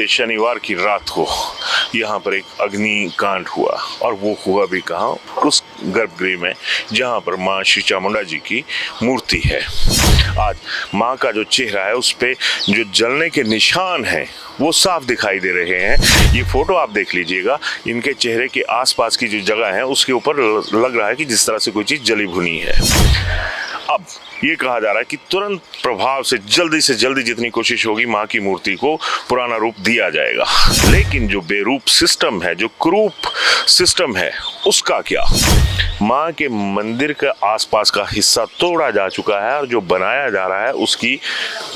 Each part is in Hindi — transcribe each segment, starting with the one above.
बीते शनिवार की रात को यहाँ पर एक अग्निकांड हुआ, और वो हुआ भी कहाँ, उस गर्भगृह में जहाँ पर माँ श्री चामुंडा जी की मूर्ति है। आज माँ का जो चेहरा है उस पे जो जलने के निशान हैं वो साफ दिखाई दे रहे हैं। ये फोटो आप देख लीजिएगा, इनके चेहरे के आसपास की जो जगह है उसके ऊपर लग रहा है कि जिस तरह से कोई चीज जली भुनी है। अब ये कहा जा रहा है कि तुरंत प्रभाव से जल्दी जितनी कोशिश होगी माँ की मूर्ति को पुराना रूप दिया जाएगा, लेकिन जो बेरूप सिस्टम है, जो कुरूप सिस्टम है, उसका क्या? माँ के मंदिर के आसपास का हिस्सा तोड़ा जा चुका है और जो बनाया जा रहा है उसकी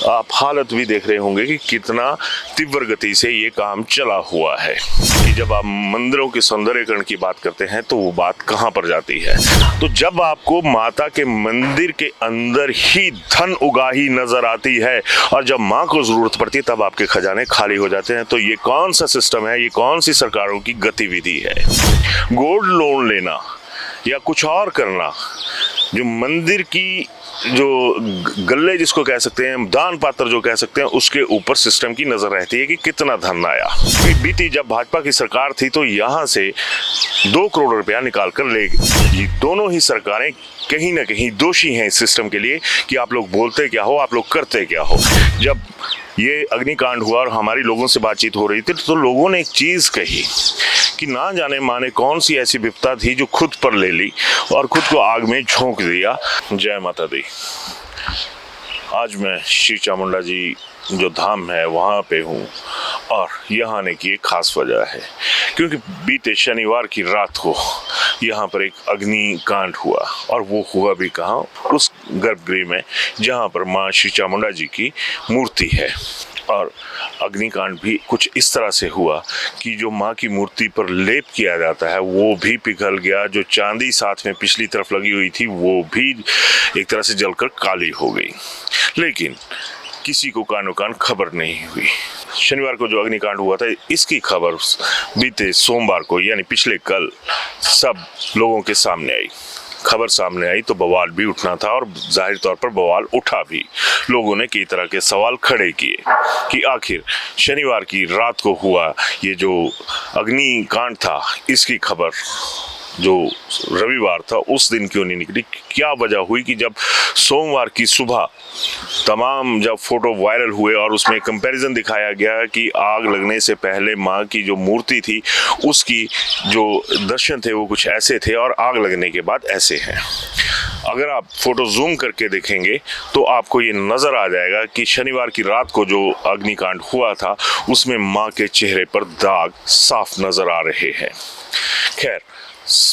आप हालत भी देख रहे होंगे कि कितना तीव्र गति से ये काम चला हुआ है। कि जब आप मंदिरों के सौंदर्यीकरण की बात करते हैं तो वो बात कहाँ पर जाती है? तो जब आपको माता के मंदिर के अंदर ही धन उगाही नजर आती है और जब माँ को जरूरत पड़ती है तब आपके खजाने खाली हो जाते हैं, तो ये कौन सा सिस्टम है? ये कौन सी सरकारों की गतिविधि है? गोल्ड लोन लेना या कुछ और करना, जो मंदिर की जो गल्ले जिसको कह सकते हैं, दान पात्र जो कह सकते हैं, उसके ऊपर सिस्टम की नजर रहती है कि कितना धन आया। बीती जब भाजपा की सरकार थी तो यहाँ से 2 करोड़ रुपया निकाल कर ले गई। ये दोनों ही सरकारें कहीं ना कहीं दोषी हैं इस सिस्टम के लिए कि आप लोग बोलते क्या हो, आप लोग करते क्या हो। जब ये अग्निकांड हुआ और हमारी लोगों से बातचीत हो रही थी तो लोगों ने एक चीज कही कि ना जाने माने कौन सी ऐसी विपदा थी जो खुद पर ले ली और खुद को आग में झोंक दिया। जय माता दी। आज मैं श्री चामुंडा जी जो धाम है वहाँ पे हूँ और यहाँ आने की एक खास वजह है क्योंकि बीते शनिवार की रात को यहाँ पर एक अग्निकांड हुआ, और वो हुआ भी कहाँ, उस गर्भगृह में जहाँ पर माँ श्री चामुंडा जी की मूर्ति है। और अग्निकांड भी कुछ इस तरह से हुआ कि जो माँ की मूर्ति पर लेप किया जाता है वो भी पिघल गया, जो चांदी साथ में पिछली तरफ लगी हुई थी वो भी एक तरह से जलकर काली हो गई, लेकिन किसी को कानो कान खबर नहीं हुई। शनिवार को जो अग्निकांड हुआ था इसकी खबर बीते सोमवार को यानी पिछले कल सब लोगों के सामने आई। खबर सामने आई तो बवाल भी उठना था और जाहिर तौर पर बवाल उठा भी। लोगों ने कई तरह के सवाल खड़े किए कि आखिर शनिवार की रात को हुआ ये जो अग्निकांड था इसकी खबर जो रविवार था उस दिन क्यों नहीं निकली? क्या वजह हुई कि जब सोमवार की सुबह तमाम जब फोटो वायरल हुए और उसमें कंपैरिजन दिखाया गया कि आग लगने से पहले माँ की जो मूर्ति थी उसकी जो दर्शन थे वो कुछ ऐसे थे और आग लगने के बाद ऐसे हैं। अगर आप फोटो जूम करके देखेंगे तो आपको ये नजर आ जाएगा कि शनिवार की रात को जो अग्निकांड हुआ था उसमें माँ के चेहरे पर दाग साफ नजर आ रहे हैं। खैर,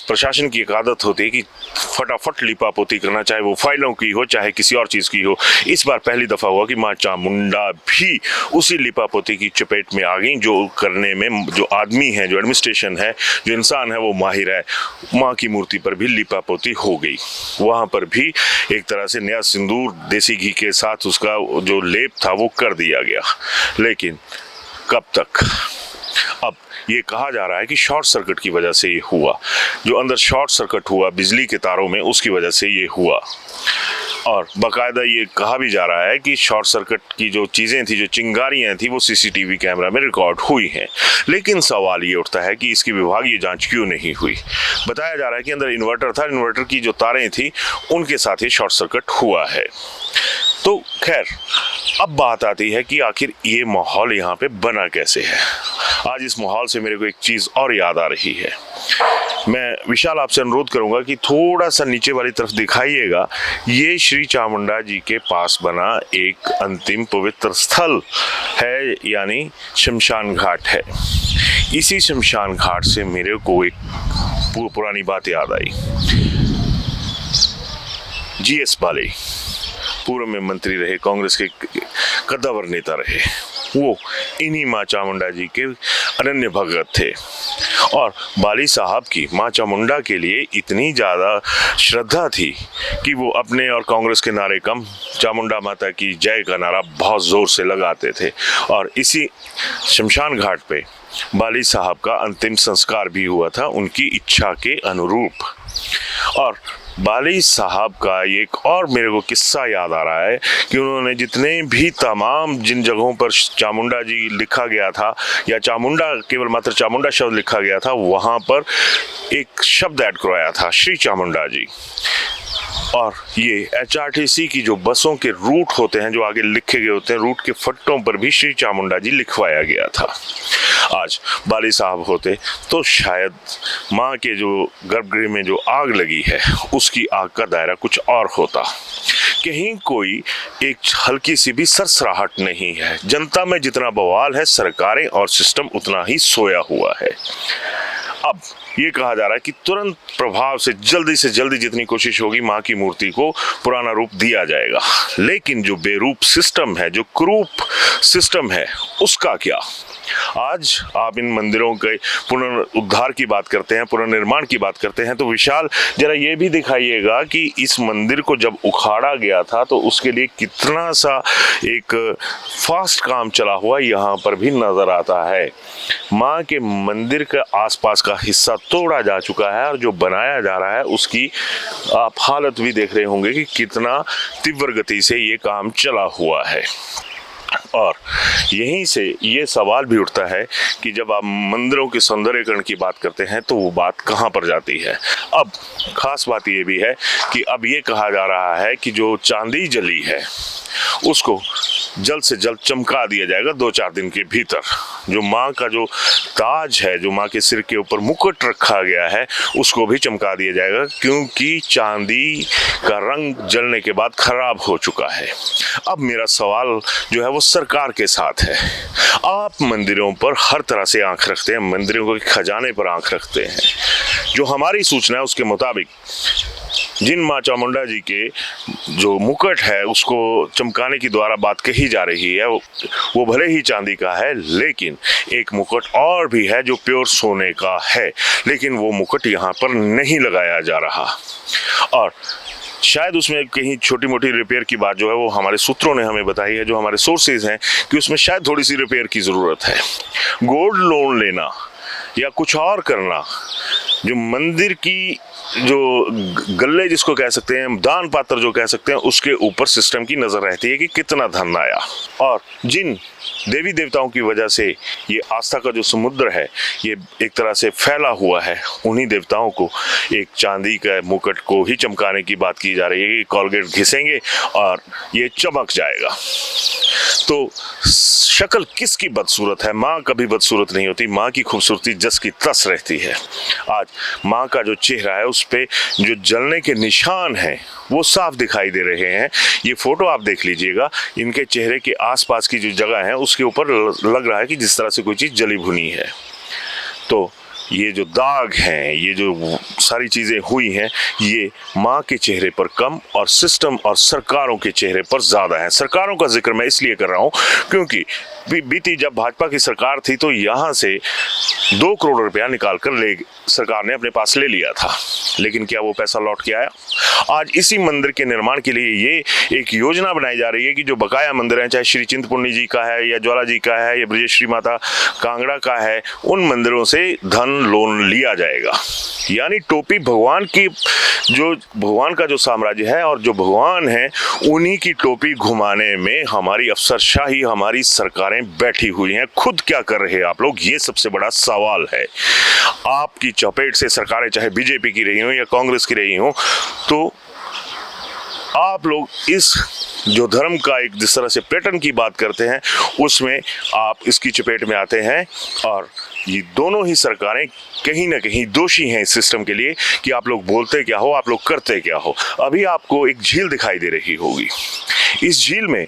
प्रशासन की एक आदत होती है कि फटाफट लिपापोती करना, चाहे वो फाइलों की हो चाहे किसी और चीज की हो। इस बार पहली दफा हुआ कि माँ चामुंडा भी उसी लिपापोती की चपेट में आ गई, जो करने में जो आदमी है, जो एडमिनिस्ट्रेशन है, जो इंसान है वो माहिर है। माँ की मूर्ति पर भी लिपापोती हो गई, वहां पर भी एक तरह से नया सिंदूर देसी घी के साथ उसका जो लेप था वो कर दिया गया, लेकिन कब तक? अब ये कहा जा रहा है कि शॉर्ट सर्किट की वजह से ये हुआ, जो अंदर शॉर्ट सर्किट हुआ बिजली के तारों में उसकी वजह से ये हुआ। और बाकायदा ये कहा भी जा रहा है कि शॉर्ट सर्किट की जो चीज़ें थी, जो चिंगारियां थी वो सीसीटीवी कैमरा में रिकॉर्ड हुई हैं, लेकिन सवाल ये उठता है कि इसकी विभागीय जांच क्यों नहीं हुई? बताया जा रहा है कि अंदर इन्वर्टर था, इन्वर्टर की जो तारें थी उनके साथ ही शॉर्ट सर्किट हुआ है। तो खैर, अब बात आती है कि आखिर ये माहौल यहाँ पे बना कैसे है। आज इस माहौल से मेरे को एक चीज़ और याद आ रही है। मैं विशाल आपसे अनुरोध करूंगा कि थोड़ा सा नीचे वाली तरफ दिखाइएगा। ये श्री चामुंडा जी के पास बना एक अंतिम पवित्र स्थल है, यानी शमशान घाट है। इसी शमशान घाट से मेरे को एक पुरानी बात याद आई। जीएस बाली पूर्व में मंत्री रहे, कांग्रेस के कद्दावर नेता रहे, वो इन्हीं माँ चामुंडा जी के अनन्य भगत थे। और बाली साहब की माँ चामुंडा के लिए इतनी ज़्यादा श्रद्धा थी कि वो अपने और कांग्रेस के नारे कम चामुंडा माता की जय का नारा बहुत ज़ोर से लगाते थे। और इसी शमशान घाट पे बाली साहब का अंतिम संस्कार भी हुआ था उनकी इच्छा के अनुरूप। और बाली साहब का एक और मेरे को किस्सा याद आ रहा है कि उन्होंने जितने भी तमाम जिन जगहों पर चामुंडा जी लिखा गया था या चामुंडा केवल मात्र चामुंडा शब्द लिखा गया था, वहाँ पर एक शब्द ऐड करवाया था, श्री चामुंडा जी। और ये HRTC की जो बसों के रूट होते हैं, जो आगे लिखे गए होते हैं, रूट के फट्टों पर भी श्री चामुंडा जी लिखवाया गया था। आज बाली साहब होते तो शायद माँ के जो गर्भगृह में जो आग लगी है उसकी आग का दायरा कुछ और होता। कहीं कोई एक हल्की सी भी सरसराहट नहीं है। जनता में जितना बवाल है, सरकारें और सिस्टम उतना ही सोया हुआ है। अब ये कहा जा रहा है कि तुरंत प्रभाव से जल्दी जितनी कोशिश होगी माँ की मूर्ति को पुराना रूप दिया जाएगा, लेकिन जो बेरूप सिस्टम है, जो कुरूप सिस्टम है, उसका क्या? आज आप इन मंदिरों के पुनरुद्धार की बात करते हैं, पुनर्निर्माण की बात करते हैं, तो विशाल जरा ये भी दिखाइएगा कि इस मंदिर को जब उखाड़ा गया था तो उसके लिए कितना सा एक फास्ट काम चला हुआ यहाँ पर भी नजर आता है। माँ के मंदिर के आसपास का हिस्सा तोड़ा जा चुका है और जो बनाया जा रहा है उसकी आप हालत भी देख रहे होंगे कि कितना तीव्र गति से ये काम चला हुआ है। और यहीं से ये सवाल भी उठता है कि जब आप मंदिरों के सौंदर्यीकरण की बात करते हैं तो वो बात कहाँ पर जाती है? अब खास बात ये भी है कि अब ये कहा जा रहा है कि जो चांदी जली है उसको जल्द से जल्द चमका दिया जाएगा 2-4 दिन के भीतर। जो माँ का जो ताज है, जो माँ के सिर के ऊपर मुकुट रखा गया है, उसको भी चमका दिया जाएगा, क्योंकि चांदी का रंग जलने के बाद खराब हो चुका है। अब मेरा सवाल जो है वो सरकार के साथ है। आप मंदिरों पर हर तरह से आंख रखते हैं, मंदिरों के खजाने पर आंख रखते हैं। जो हमारी सूचना है उसके मुताबिक जिन माँ चामुंडा जी के जो मुकुट है उसको चमकाने की द्वारा बात कही जा रही है, वो भले ही चांदी का है, लेकिन एक मुकुट और भी है जो प्योर सोने का है, लेकिन वो मुकुट यहाँ पर नहीं लगाया जा रहा। और शायद उसमें कहीं छोटी मोटी रिपेयर की बात जो है वो हमारे सूत्रों ने हमें बताई है, जो हमारे सोर्सेज हैं, कि उसमें शायद थोड़ी सी रिपेयर की ज़रूरत है। गोल्ड लोन लेना या कुछ और करना, जो मंदिर की जो गल्ले जिसको कह सकते हैं, दान पात्र जो कह सकते हैं, उसके ऊपर सिस्टम की नज़र रहती है कि कितना धन आया। और जिन देवी देवताओं की वजह से ये आस्था का जो समुद्र है ये एक तरह से फैला हुआ है, उन्हीं देवताओं को एक चांदी का मुकुट को ही चमकाने की बात की जा रही है कि कोलगेट घिसेंगे और ये चमक जाएगा। तो शक्ल किसकी बदसूरत है? माँ कभी बदसूरत नहीं होती, माँ की खूबसूरती जस की तस रहती है। आज माँ का जो चेहरा है उस पे जो जलने के निशान हैं वो साफ दिखाई दे रहे हैं। ये फोटो आप देख लीजिएगा, इनके चेहरे के आसपास की जो जगह है उसके ऊपर लग रहा है कि जिस तरह से कोई चीज़ जली भुनी है। तो ये जो दाग हैं, ये जो सारी चीज़ें हुई हैं, ये माँ के चेहरे पर कम और सिस्टम और सरकारों के चेहरे पर ज़्यादा है। सरकारों का जिक्र मैं इसलिए कर रहा हूँ क्योंकि बीती जब भाजपा की सरकार थी तो यहाँ से 2 करोड़ रुपया निकाल कर सरकार ने अपने पास ले लिया था, लेकिन क्या वो पैसा लौट के आया? आज इसी मंदिर के निर्माण के लिए ये एक योजना बनाई जा रही है कि जो बकाया मंदिर हैं, चाहे श्री चिंतपूर्णी जी का है या ज्वाला जी का है या ब्रजेश्वरी माता कांगड़ा का है, उन मंदिरों से धन लोन लिया जाएगा। यानी टोपी भगवान का जो साम्राज्य है और जो भगवान है उन्हीं की टोपी घुमाने में हमारी अफसरशाही, हमारी सरकारें बैठी हुई हैं। खुद क्या कर रहे हैं आप लोग, ये सबसे बड़ा सवाल है। आपकी चपेट से सरकारें चाहे बीजेपी की रही हो या कांग्रेस की रही हो, तो आप लोग इस जो धर्म का एक जिस तरह से पैटर्न की बात करते हैं उसमें आप इसकी चपेट में आते हैं। और ये दोनों ही सरकारें कहीं ना कहीं दोषी हैं इस सिस्टम के लिए कि आप लोग बोलते क्या हो, आप लोग करते क्या हो। अभी आपको एक झील दिखाई दे रही होगी, इस झील में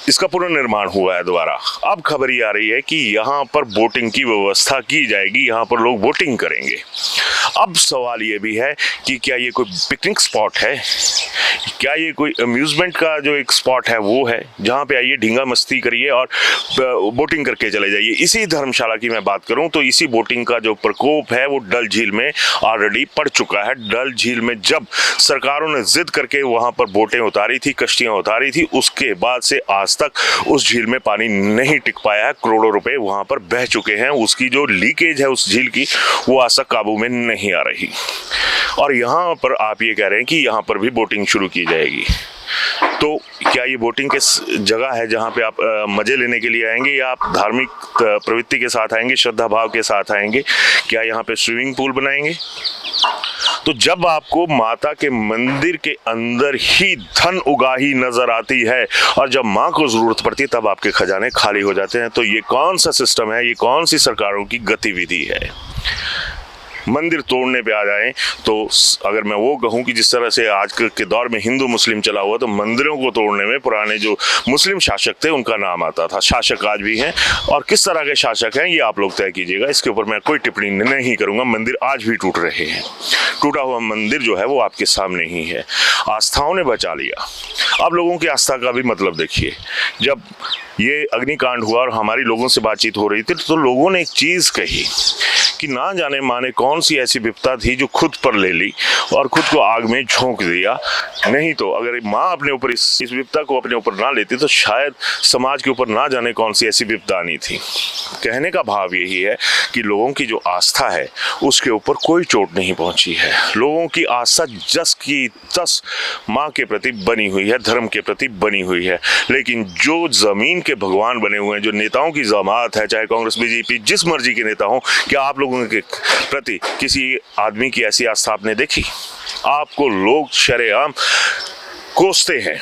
इसका पुनर्निर्माण हुआ है दोबारा। अब खबर ये आ रही है कि यहाँ पर बोटिंग की व्यवस्था की जाएगी, यहाँ पर लोग बोटिंग करेंगे। अब सवाल ये भी है कि क्या ये कोई पिकनिक स्पॉट है, क्या ये कोई अम्यूजमेंट का जो एक स्पॉट है वो है जहाँ पे आइए ढींगा मस्ती करिए और बोटिंग करके चले जाइए। इसी धर्मशाला की मैं बात करूँ तो इसी बोटिंग का जो प्रकोप है वो डल झील में ऑलरेडी पड़ चुका है। डल झील में जब सरकारों ने जिद करके वहाँ पर बोटें उतारी थी, कश्तियाँ उतारी थी, उसके बाद से आज आज तक उस झील में पानी नहीं टिक पाया है। करोड़ों रुपए वहां पर बह चुके हैं। उसकी जो लीकेज है उस झील की, वो आज तक काबू में नहीं आ रही। और यहाँ पर आप ये कह रहे हैं कि यहाँ पर भी बोटिंग शुरू की जाएगी। तो क्या ये बोटिंग के जगह है जहाँ पे आप मजे लेने के लिए आएंगे, या आप धार्मिक प्रवृत्ति के साथ आएंगे, श्रद्धा भाव के साथ आएंगे? क्या यहाँ पे स्विमिंग पूल बनाएंगे? तो जब आपको माता के मंदिर के अंदर ही धन उगाही नजर आती है और जब माँ को जरूरत पड़ती है तब आपके खजाने खाली हो जाते हैं, तो ये कौन सा सिस्टम है? ये कौन सी सरकारों की गतिविधि है? मंदिर तोड़ने पे आ जाएं तो अगर मैं वो कहूं कि जिस तरह से आज के दौर में हिंदू मुस्लिम चला हुआ, तो मंदिरों को तोड़ने में पुराने जो मुस्लिम शासक थे उनका नाम आता था। शासक आज भी हैं, और किस तरह के शासक हैं ये आप लोग तय कीजिएगा। इसके ऊपर मैं कोई टिप्पणी नहीं करूंगा। मंदिर आज भी टूट रहे हैं। टूटा हुआ मंदिर जो है वो आपके सामने ही है। आस्थाओं ने बचा लिया। अब लोगों की आस्था का भी मतलब देखिए। जब ये अग्निकांड हुआ और हमारी लोगों से बातचीत हो रही थी, तो लोगों ने एक चीज कही कि ना जाने माने कौन सी ऐसी विपदा थी जो खुद पर ले ली और खुद को आग में झोंक दिया। नहीं तो अगर माँ अपने ऊपर इस विपदा को अपने ऊपर ना लेती तो शायद समाज के ऊपर ना जाने कौन सी ऐसी विपदा आनी थी। कहने का भाव यही है कि लोगों की जो आस्था है उसके ऊपर कोई चोट नहीं पहुंची है। लोगों की आस्था जस की तस माँ के प्रति बनी हुई है, धर्म के प्रति बनी हुई है। लेकिन जो जमीन के भगवान बने हुए हैं, जो नेताओं की जमात है, चाहे कांग्रेस बीजेपी जिस मर्जी के नेता हो, क्या आप लोगों के प्रति किसी आदमी की ऐसी आस्था आपने देखी? आपको लोग शरेआम कोसते हैं,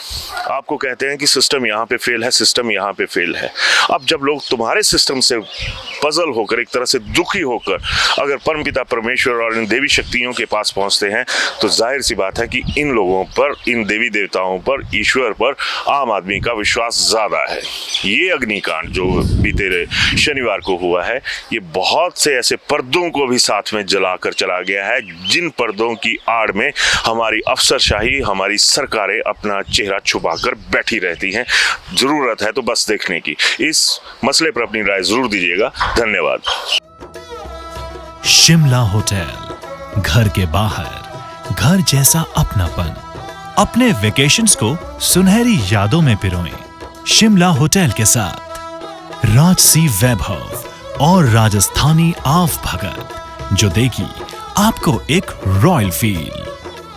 आपको कहते हैं कि सिस्टम यहाँ पे फेल है, सिस्टम यहाँ पे फेल है। अब जब लोग तुम्हारे सिस्टम से पजल होकर, एक तरह से दुखी होकर अगर परमपिता परमेश्वर और इन देवी शक्तियों के पास पहुंचते हैं, तो जाहिर सी बात है कि इन लोगों पर, इन देवी देवताओं पर, ईश्वर पर आम आदमी का विश्वास ज्यादा है। ये अग्निकांड जो बीते शनिवार को हुआ है, ये बहुत से ऐसे पर्दों को भी साथ में जलाकर चला गया है, जिन पर्दों की आड़ में हमारी अफसरशाही, हमारी सरकारें अपना चेहरा छुपाकर बैठी रहती हैं। जरूरत है तो बस देखने की। इस मसले पर अपनी राय जरूर दीजिएगा। धन्यवाद। शिमला होटल, घर के बाहर घर जैसा अपनापन। अपने वेकेशंस को सुनहरी यादों में पिरोएं शिमला होटल के साथ। राजसी वैभव और राजस्थानी आव भगत, जो देगी आपको एक रॉयल फील।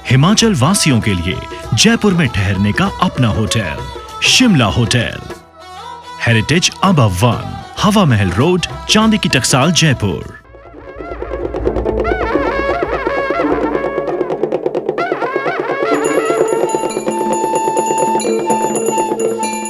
हिमाचल वासियों के लिए जयपुर में ठहरने का अपना hotel, Shimla hotel. Heritage above 1, हवा महल रोड, चांदी की टकसाल, जयपुर।